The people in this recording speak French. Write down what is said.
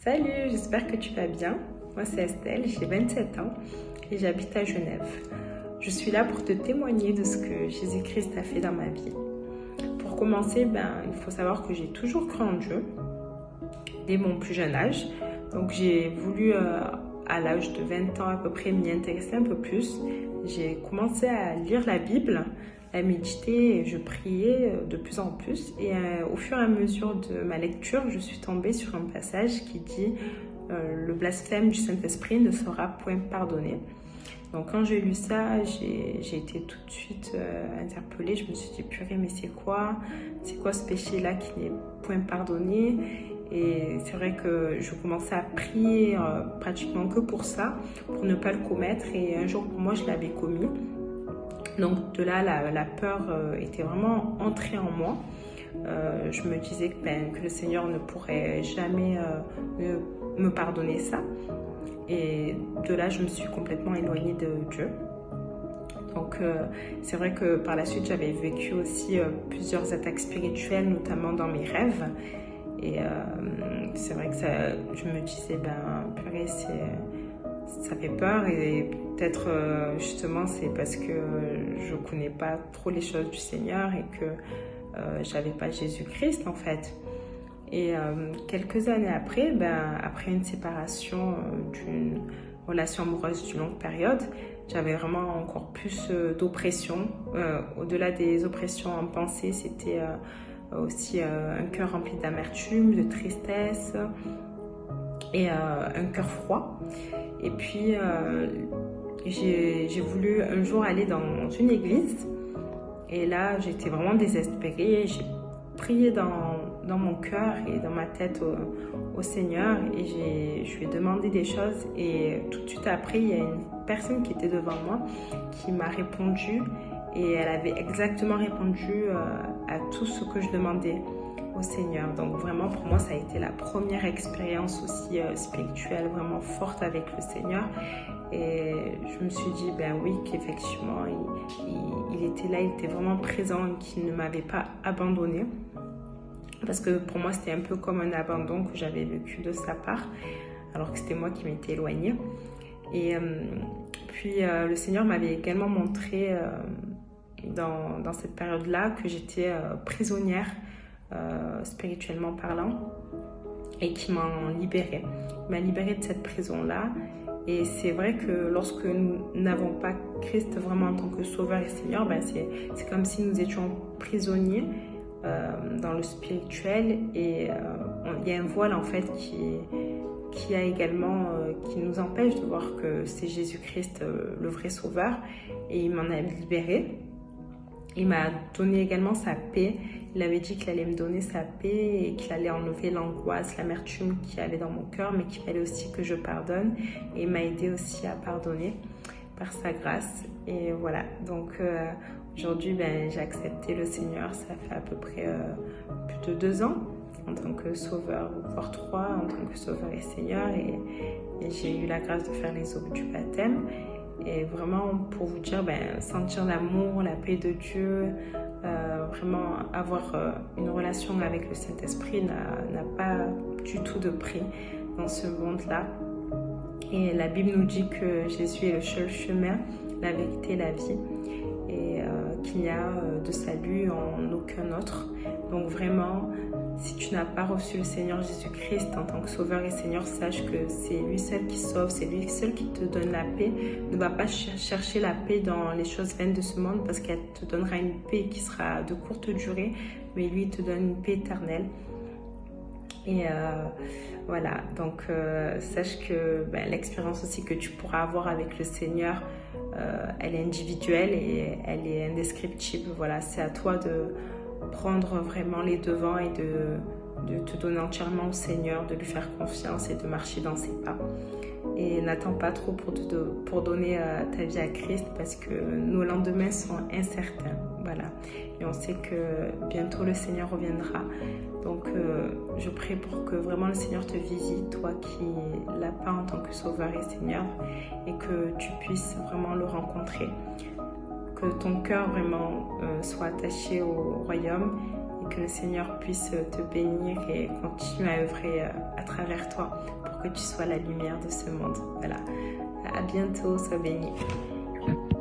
Salut, j'espère que tu vas bien. Moi c'est Estelle, j'ai 27 ans et j'habite à Genève. Je suis là pour te témoigner de ce que Jésus-Christ a fait dans ma vie. Pour commencer, il faut savoir que j'ai toujours cru en Dieu dès mon plus jeune âge. Donc j'ai voulu à l'âge de 20 ans à peu près m'y intéresser un peu plus. J'ai commencé à lire la Bible, à méditer et je priais de plus en plus. Et au fur et à mesure de ma lecture, je suis tombée sur un passage qui dit le blasphème du Saint-Esprit ne sera point pardonné. Donc quand j'ai lu ça, j'ai été tout de suite interpellée. Je me suis dit, purée, mais c'est quoi ce péché-là qui n'est point pardonné? Et c'est vrai que je commençais à prier pratiquement que pour ça, pour ne pas le commettre. Et un jour, pour moi, je l'avais commis. Donc de là, la peur était vraiment entrée en moi. Je me disais que le Seigneur ne pourrait jamais me pardonner ça. Et de là, je me suis complètement éloignée de Dieu. Donc c'est vrai que par la suite, j'avais vécu aussi plusieurs attaques spirituelles, notamment dans mes rêves. Et c'est vrai que je me disais, purée, ça fait peur et peut-être justement c'est parce que je ne connais pas trop les choses du Seigneur et que j'avais pas Jésus-Christ en fait. Et quelques années après, après une séparation d'une relation amoureuse d'une longue période, j'avais vraiment encore plus d'oppression. Au-delà des oppressions en pensée, c'était aussi un cœur rempli d'amertume, de tristesse et un cœur froid. Et puis j'ai voulu un jour aller dans une église et là j'étais vraiment désespérée. J'ai prié dans mon cœur et dans ma tête au Seigneur et je lui ai demandé des choses et tout de suite après il y a une personne qui était devant moi qui m'a répondu et elle avait exactement répondu à tout ce que je demandais au Seigneur. Donc vraiment pour moi ça a été la première expérience aussi spirituelle vraiment forte avec le Seigneur et je me suis dit oui qu'effectivement il était là, il était vraiment présent et qu'il ne m'avait pas abandonnée. Parce que pour moi, c'était un peu comme un abandon que j'avais vécu de sa part, alors que c'était moi qui m'étais éloignée. Et puis, le Seigneur m'avait également montré dans cette période-là que j'étais prisonnière, spirituellement parlant, et qui m'a libérée. Il m'a libérée de cette prison-là. Et c'est vrai que lorsque nous n'avons pas Christ vraiment en tant que Sauveur et Seigneur, c'est comme si nous étions prisonniers dans le spirituel et il y a un voile en fait qui a également qui nous empêche de voir que c'est Jésus-Christ le vrai sauveur et il m'en a libéré. Il m'a donné également sa paix. Il avait dit qu'il allait me donner sa paix et qu'il allait enlever l'angoisse, l'amertume qui avait dans mon cœur, mais qu'il fallait aussi que je pardonne. Et il m'a aidé aussi à pardonner par sa grâce. Et voilà, donc aujourd'hui, j'ai accepté le Seigneur, ça fait à peu près plus de 2 ans en tant que sauveur, voire 3 en tant que sauveur et Seigneur. Et j'ai eu la grâce de faire les obus du baptême. Et vraiment, pour vous dire, sentir l'amour, la paix de Dieu, vraiment avoir une relation avec le Saint-Esprit n'a pas du tout de prix dans ce monde-là. Et la Bible nous dit que Jésus est le seul chemin, la vérité et la vie. Et qu'il n'y a de salut en aucun autre. Donc vraiment, si tu n'as pas reçu le Seigneur Jésus-Christ en tant que Sauveur et Seigneur, sache que c'est lui seul qui sauve, c'est lui seul qui te donne la paix. Ne va pas chercher la paix dans les choses vaines de ce monde parce qu'elle te donnera une paix qui sera de courte durée, mais lui il te donne une paix éternelle. Et voilà, donc sache que l'expérience aussi que tu pourras avoir avec le Seigneur, elle est individuelle et elle est indescriptible. Voilà, c'est à toi de prendre vraiment les devants et de te donner entièrement au Seigneur, de lui faire confiance et de marcher dans ses pas. Et n'attends pas trop pour donner ta vie à Christ parce que nos lendemains sont incertains. Voilà. Et on sait que bientôt le Seigneur reviendra. Donc je prie pour que vraiment le Seigneur te visite, toi qui ne l'as pas en tant que Sauveur et Seigneur, et que tu puisses vraiment le rencontrer. Que ton cœur vraiment soit attaché au royaume et que le Seigneur puisse te bénir et continuer à œuvrer à travers toi pour que tu sois la lumière de ce monde. Voilà. À bientôt, sois béni.